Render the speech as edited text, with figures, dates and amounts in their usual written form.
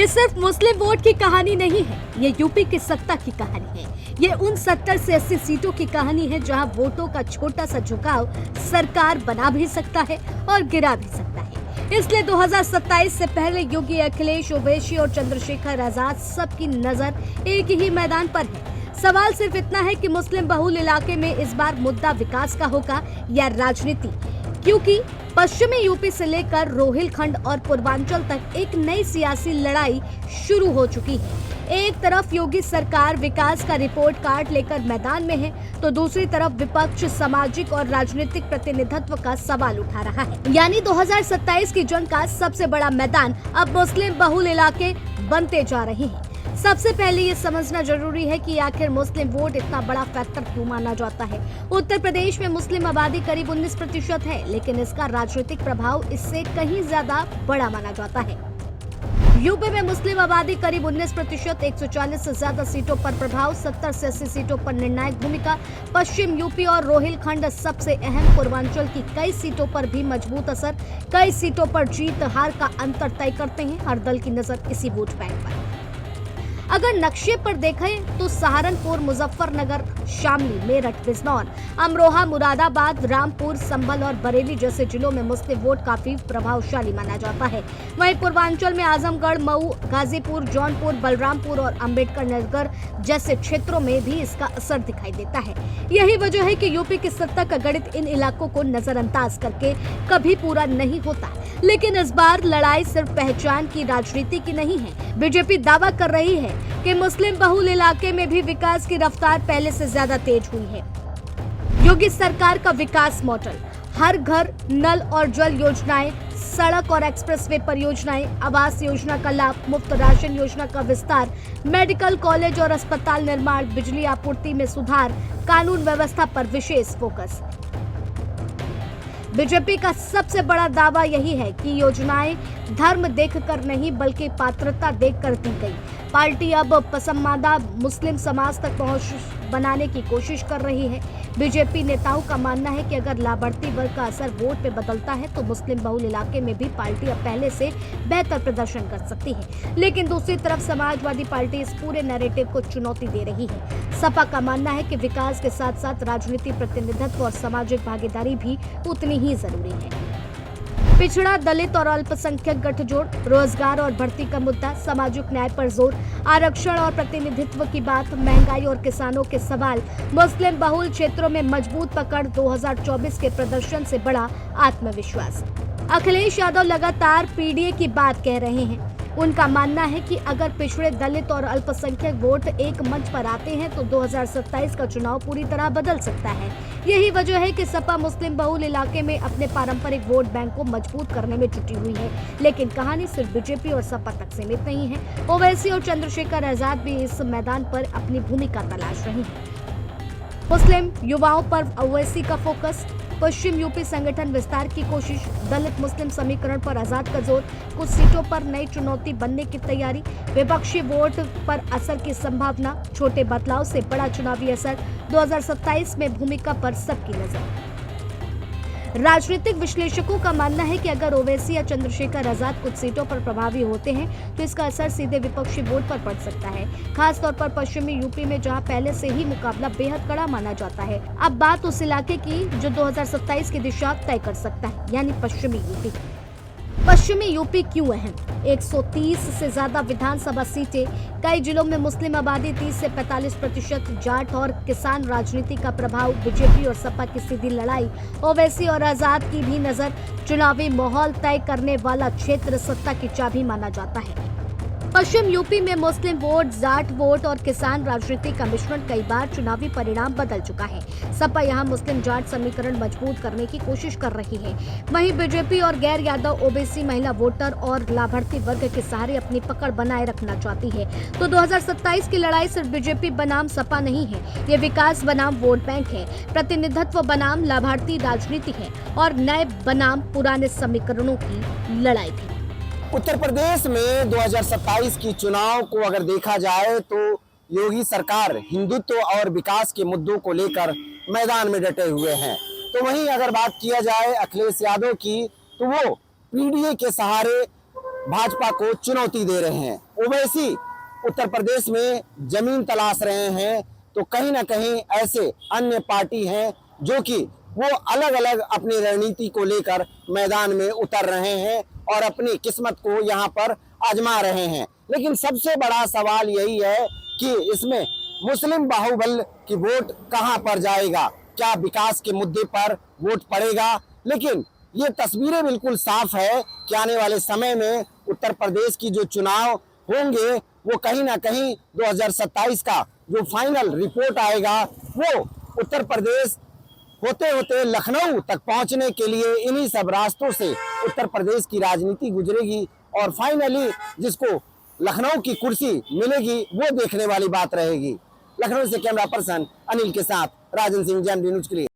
ये सिर्फ मुस्लिम वोट की कहानी नहीं है, ये यूपी की सत्ता की कहानी है। ये उन 70 से 80 सीटों की कहानी है जहां वोटों का छोटा सा झुकाव सरकार बना भी सकता है और गिरा भी सकता है। इसलिए 2027 से पहले योगी, अखिलेश, ओवैसी और चंद्रशेखर आजाद सबकी नजर एक ही मैदान पर है। सवाल सिर्फ इतना है कि मुस्लिम बहुल इलाके में इस बार मुद्दा विकास का होगा या राजनीति, क्योंकि पश्चिमी यूपी से लेकर रोहिलखंड और पूर्वांचल तक एक नई सियासी लड़ाई शुरू हो चुकी है। एक तरफ योगी सरकार विकास का रिपोर्ट कार्ड लेकर मैदान में है, तो दूसरी तरफ विपक्ष सामाजिक और राजनीतिक प्रतिनिधित्व का सवाल उठा रहा है। यानी 2027 की जंग का सबसे बड़ा मैदान अब मुस्लिम बहुल इलाके बनते जा रहे हैं। सबसे पहले ये समझना जरूरी है कि आखिर मुस्लिम वोट इतना बड़ा फैक्टर क्यों माना जाता है। उत्तर प्रदेश में मुस्लिम आबादी करीब 19% है, लेकिन इसका राजनीतिक प्रभाव इससे कहीं ज्यादा बड़ा माना जाता है। यूपी में मुस्लिम आबादी करीब 19%, 140 से ज्यादा सीटों पर प्रभाव, 70 से 80 सीटों पर निर्णायक भूमिका। पश्चिम यूपी और रोहिलखंड सबसे अहम, पूर्वांचल की कई सीटों पर भी मजबूत असर। कई सीटों पर जीत हार का अंतर तय करते हैं हर दल की नजर इसी वोट बैंक पर। अगर नक्शे पर देखें तो सहारनपुर, मुजफ्फरनगर, शामली, मेरठ, बिजनौर, अमरोहा, मुरादाबाद, रामपुर, संभल और बरेली जैसे जिलों में मुस्लिम वोट काफी प्रभावशाली माना जाता है। वहीं पूर्वांचल में आजमगढ़, मऊ, गाजीपुर, जौनपुर, बलरामपुर और अंबेडकर नगर जैसे क्षेत्रों में भी इसका असर दिखाई देता है। यही वजह है कि यूपी की सत्ता का गणित इन इलाकों को नजरअंदाज करके कभी पूरा नहीं होता। लेकिन इस बार लड़ाई सिर्फ पहचान की राजनीति की नहीं है। बीजेपी दावा कर रही है कि मुस्लिम बहुल इलाके में भी विकास की रफ्तार पहले से ज्यादा तेज हुई है। योगी सरकार का विकास मॉडल, हर घर नल और जल योजनाएं, सड़क और एक्सप्रेसवे परियोजनाएं, आवास योजना का लाभ, मुफ्त राशन योजना का विस्तार, मेडिकल कॉलेज और अस्पताल निर्माण, बिजली आपूर्ति में सुधार, कानून व्यवस्था पर विशेष फोकस। बीजेपी का सबसे बड़ा दावा यही है कि योजनाएं धर्म देखकर नहीं बल्कि पात्रता देखकर दी गई। पार्टी अब पसमानदा मुस्लिम समाज तक पहुंच बनाने की कोशिश कर रही है। बीजेपी नेताओं का मानना है कि अगर लाभार्थी वर्ग का असर वोट पे बदलता है तो मुस्लिम बहुल इलाके में भी पार्टी अब पहले से बेहतर प्रदर्शन कर सकती है। लेकिन दूसरी तरफ समाजवादी पार्टी इस पूरे नैरेटिव को चुनौती दे रही है। सपा का मानना है कि विकास के साथ साथ राजनीति, प्रतिनिधित्व और सामाजिक भागीदारी भी उतनी ही जरूरी है। पिछड़ा, दलित और अल्पसंख्यक गठजोड़, रोजगार और भर्ती का मुद्दा, सामाजिक न्याय पर जोर, आरक्षण और प्रतिनिधित्व की बात, महंगाई और किसानों के सवाल, मुस्लिम बहुल क्षेत्रों में मजबूत पकड़, 2024 के प्रदर्शन से बड़ा आत्मविश्वास। अखिलेश यादव लगातार पीडीए की बात कह रहे हैं। उनका मानना है कि अगर पिछड़े, दलित और अल्पसंख्यक वोट एक मंच पर आते हैं तो 2027 का चुनाव पूरी तरह बदल सकता है। यही वजह है कि सपा मुस्लिम बहुल इलाके में अपने पारंपरिक वोट बैंक को मजबूत करने में जुटी हुई है। लेकिन कहानी सिर्फ बीजेपी और सपा तक सीमित नहीं है। ओवैसी और चंद्रशेखर आजाद भी इस मैदान पर अपनी भूमिका तलाश रहे हैं। मुस्लिम युवाओं पर ओवैसी का फोकस, पश्चिम यूपी संगठन विस्तार की कोशिश, दलित मुस्लिम समीकरण पर आजाद का जोर, कुछ सीटों पर नई चुनौती बनने की तैयारी, विपक्षी वोट पर असर की संभावना, छोटे बदलाव से बड़ा चुनावी असर, 2027 में भूमिका पर सबकी नजर। राजनीतिक विश्लेषकों का मानना है कि अगर ओवैसी या चंद्रशेखर आजाद कुछ सीटों पर प्रभावी होते हैं तो इसका असर सीधे विपक्षी वोट पर पड़ सकता है, खासतौर पर पश्चिमी यूपी में जहां पहले से ही मुकाबला बेहद कड़ा माना जाता है। अब बात उस इलाके की जो 2027 की दिशा तय कर सकता है, यानी पश्चिमी यूपी। पश्चिमी यूपी क्यों अहम? 130 से ज्यादा विधानसभा सीटें, कई जिलों में मुस्लिम आबादी, 30 से 45%, जाट और किसान राजनीति का प्रभाव, बीजेपी और सपा की सीधी लड़ाई, ओवैसी और आजाद की भी नजर, चुनावी माहौल तय करने वाला क्षेत्र सत्ता की चाबी माना जाता है। पश्चिम यूपी में मुस्लिम वोट, जाट वोट और किसान राजनीति का मिश्रण कई बार चुनावी परिणाम बदल चुका है। सपा यहां मुस्लिम जाट समीकरण मजबूत करने की कोशिश कर रही है। वहीं बीजेपी और गैर यादव, ओबीसी, महिला वोटर और लाभार्थी वर्ग के सहारे अपनी पकड़ बनाए रखना चाहती है। तो 2027 की लड़ाई सिर्फ बीजेपी बनाम सपा नहीं है, ये विकास बनाम वोट बैंक है, प्रतिनिधित्व बनाम लाभार्थी राजनीति है और नए बनाम पुराने समीकरणों की लड़ाई भी। उत्तर प्रदेश में 2027 की चुनाव को अगर देखा जाए तो योगी सरकार हिंदुत्व और विकास के मुद्दों को लेकर मैदान में डटे हुए हैं। तो वहीं अगर बात किया जाए अखिलेश यादव की, तो वो पीडीए के सहारे भाजपा को चुनौती दे रहे हैं। ओवैसी उत्तर प्रदेश में जमीन तलाश रहे हैं, तो कहीं ना कहीं ऐसे अन्य पार्टी हैं जो कि वो अलग अलग अपनी रणनीति को लेकर मैदान में उतर रहे हैं और अपनी किस्मत को यहाँ पर आजमा रहे हैं। लेकिन सबसे बड़ा सवाल यही है कि इसमें मुस्लिम बाहुबल की वोट कहां पर जाएगा, क्या विकास के मुद्दे पर वोट पड़ेगा। लेकिन ये तस्वीरें बिल्कुल साफ है कि आने वाले समय में उत्तर प्रदेश की जो चुनाव होंगे वो कहीं ना कहीं 2027 का जो फाइनल रिपोर्ट आएगा वो उत्तर प्रदेश होते होते लखनऊ तक पहुंचने के लिए इन्हीं सब रास्तों से उत्तर प्रदेश की राजनीति गुजरेगी और फाइनली जिसको लखनऊ की कुर्सी मिलेगी वो देखने वाली बात रहेगी। लखनऊ से कैमरा पर्सन अनिल के साथ राजन सिंह, JMD न्यूज के लिए।